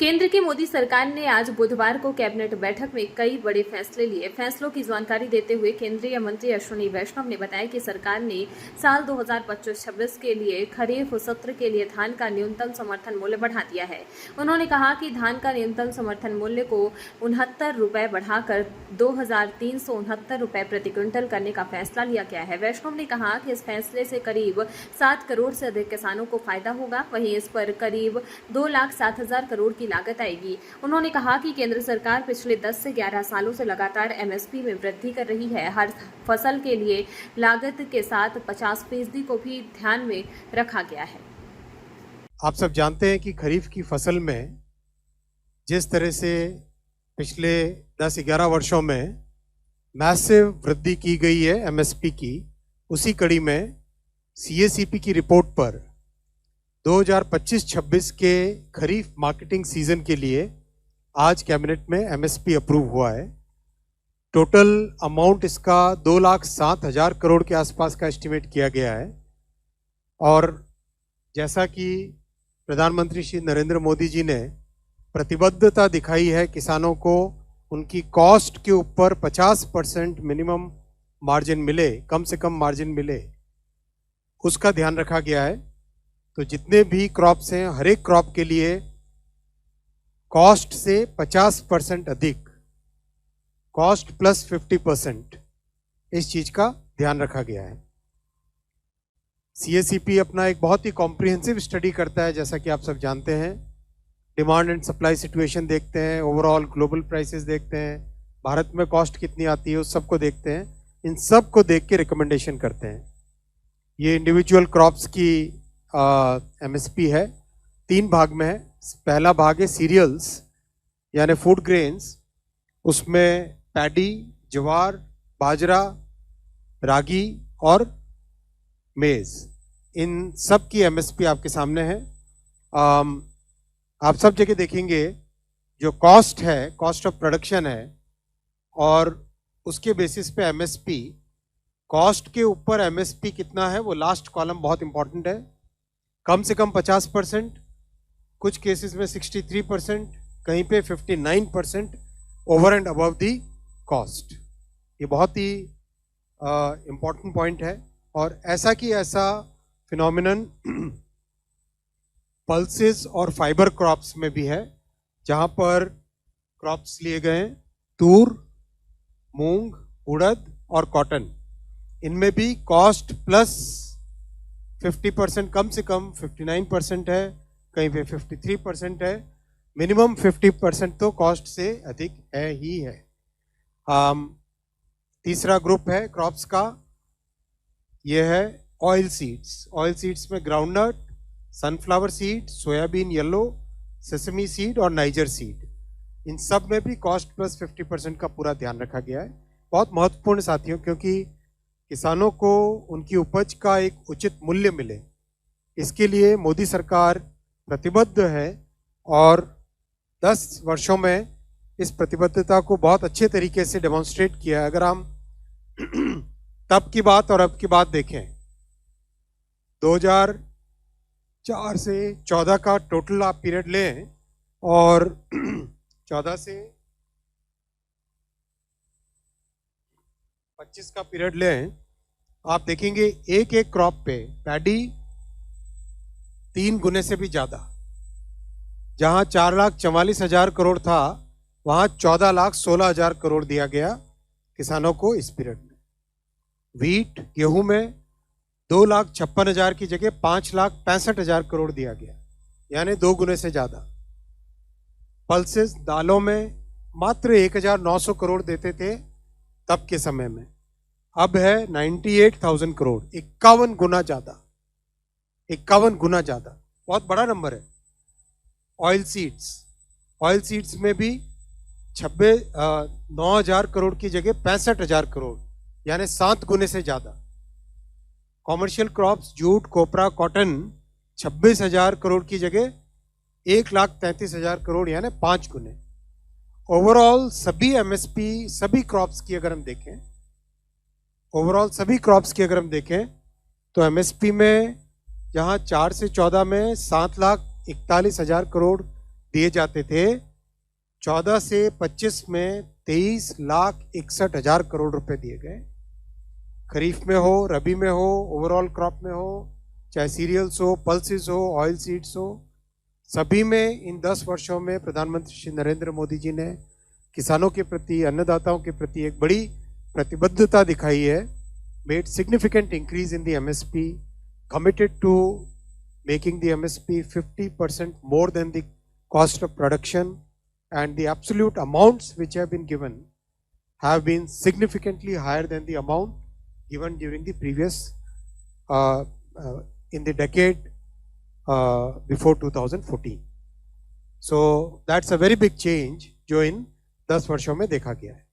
केंद्र की मोदी सरकार ने आज बुधवार को कैबिनेट बैठक में कई बड़े फैसले लिए। फैसलों की जानकारी देते हुए केंद्रीय मंत्री अश्विनी वैष्णव ने बताया कि सरकार ने साल 2025-26 के लिए खरीफ सत्र के लिए धान का न्यूनतम समर्थन मूल्य बढ़ा दिया है। उन्होंने कहा कि धान का न्यूनतम समर्थन मूल्य को 69 रुपए बढ़ाकर 2,369 रुपए प्रति क्विंटल करने का फैसला लिया गया है। वैष्णव ने कहा कि इस फैसले से करीब 7 करोड़ से अधिक किसानों को फायदा होगा। वहीं इस पर करीब 2,07,000 करोड़ की लागत आएगी। उन्होंने कहा कि केंद्र सरकार पिछले 10 से 11 सालों से लगातार एमएसपी में वृद्धि कर रही है। हर फसल के लिए लागत के साथ 50% को भी ध्यान में रखा गया है। आप सब जानते हैं कि खरीफ की फसल में जिस तरह से पिछले 10-11 वर्षों में मैसिव वृद्धि की गई है एमएसपी की, उसी कड़ी में सीएसीपी की रिपोर्ट पर 2025-26 के खरीफ मार्केटिंग सीजन के लिए आज कैबिनेट में एमएसपी अप्रूव हुआ है। टोटल अमाउंट इसका 2,07,000 करोड़ के आसपास का एस्टिमेट किया गया है। और जैसा कि प्रधानमंत्री श्री नरेंद्र मोदी जी ने प्रतिबद्धता दिखाई है किसानों को उनकी कॉस्ट के ऊपर 50% मिनिमम मार्जिन मिले, कम से कम मार्जिन मिले, उसका ध्यान रखा गया है। तो जितने भी क्रॉप्स हैं, हर एक क्रॉप के लिए कॉस्ट से 50% अधिक, कॉस्ट प्लस 50%, इस चीज का ध्यान रखा गया है। सीएसीपी अपना एक बहुत ही कॉम्प्रिहेंसिव स्टडी करता है, जैसा कि आप सब जानते हैं। डिमांड एंड सप्लाई सिचुएशन देखते हैं, ओवरऑल ग्लोबल प्राइसेस देखते हैं, भारत में कॉस्ट कितनी आती है उस सब को देखते हैं। इन सब को देख के रिकमेंडेशन करते हैं। ये इंडिविजुअल क्रॉप्स की एमएसपी है, 3 भाग में है। पहला भाग है सीरियल्स यानी फूड ग्रेन्स, उसमें पैडी, ज्वार, बाजरा, रागी और मेज, इन सब की एमएसपी आपके सामने है। आप सब जगह देखेंगे जो कॉस्ट है, कॉस्ट ऑफ प्रोडक्शन है, और उसके बेसिस पे एमएसपी, कॉस्ट के ऊपर एमएसपी कितना है वो लास्ट कॉलम बहुत इंपॉर्टेंट है। कम से कम 50%, कुछ केसेस में 63%, कहीं पे 59% over and above the cost. ये बहुत ही इंपॉर्टेंट पॉइंट है। और ऐसा कि ऐसा फिनोमिनन पल्सेस और फाइबर क्रॉप्स में भी है, जहां पर क्रॉप्स लिए गए हैं तूर, मूंग, उड़द और कॉटन। इनमें भी कॉस्ट प्लस 50%, कम से कम 59% है, कहीं पे 53% है, मिनिमम 50% तो कॉस्ट से अधिक है ही है। तीसरा ग्रुप है क्रॉप्स का, ये है ऑयल सीड्स। ऑयल सीड्स में groundnut, sunflower seed, soybean yellow, sesame seed और नाइजर सीड, इन सब में भी कॉस्ट प्लस 50% का पूरा ध्यान रखा गया है। बहुत महत्वपूर्ण साथियों, क्योंकि किसानों को उनकी उपज का एक उचित मूल्य मिले, इसके लिए मोदी सरकार प्रतिबद्ध है और 10 वर्षों में इस प्रतिबद्धता को बहुत अच्छे तरीके से डेमोन्स्ट्रेट किया है। अगर हम तब की बात और अब की बात देखें, 2004 से 14 का टोटल आप पीरियड लें और 14 से 25 का पीरियड लें, आप देखेंगे एक एक क्रॉप पे पैडी 3 गुने से भी ज्यादा। जहां 4,44,000 करोड़ था, वहां 14,16,000 करोड़ दिया गया किसानों को इस पीरियड में। वीट, गेहूं में 2,56,000 की जगह 5,65,000 करोड़ दिया गया, यानी 2 गुने से ज्यादा। पल्सेस, दालों में मात्र 1,900 करोड़ देते थे तब के समय में, अब है 98,000 करोड़, 51 गुना ज्यादा, 51 गुना ज्यादा, बहुत बड़ा नंबर है। ऑयल सीड्स, ऑयल सीड्स में भी 9,000 करोड़ की जगह 65,000 करोड़, यानी 7 गुने से ज्यादा। कॉमर्शियल क्रॉप्स, जूट, कोपरा, कॉटन 26,000 करोड़ की जगह 1,33,000 करोड़, यानी 5 गुने। ओवरऑल सभी एमएसपी, सभी क्रॉप्स की अगर हम देखें, ओवरऑल सभी क्रॉप्स की अगर हम देखें तो एमएसपी में जहां 4 से 14 में 7,41,000 करोड़ दिए जाते थे, 14 से 25 में 23,61,000 करोड़ रुपए दिए गए। खरीफ में हो, रबी में हो, ओवरऑल क्रॉप में हो, चाहे सीरियल्स हो, पल्सेस हो, ऑयल सीड्स हो, सभी में इन 10 वर्षों में प्रधानमंत्री श्री नरेंद्र मोदी जी ने किसानों के प्रति, अन्नदाताओं के प्रति एक बड़ी प्रतिबद्धता दिखाई है। Made significant increase in the MSP, committed to making the MSP 50% more than the cost of production, and the absolute amounts which have been given have been significantly higher than the amount given during the previous in the decade before 2014. So that's a very big change जो इन 10 वर्षों में देखा गया है।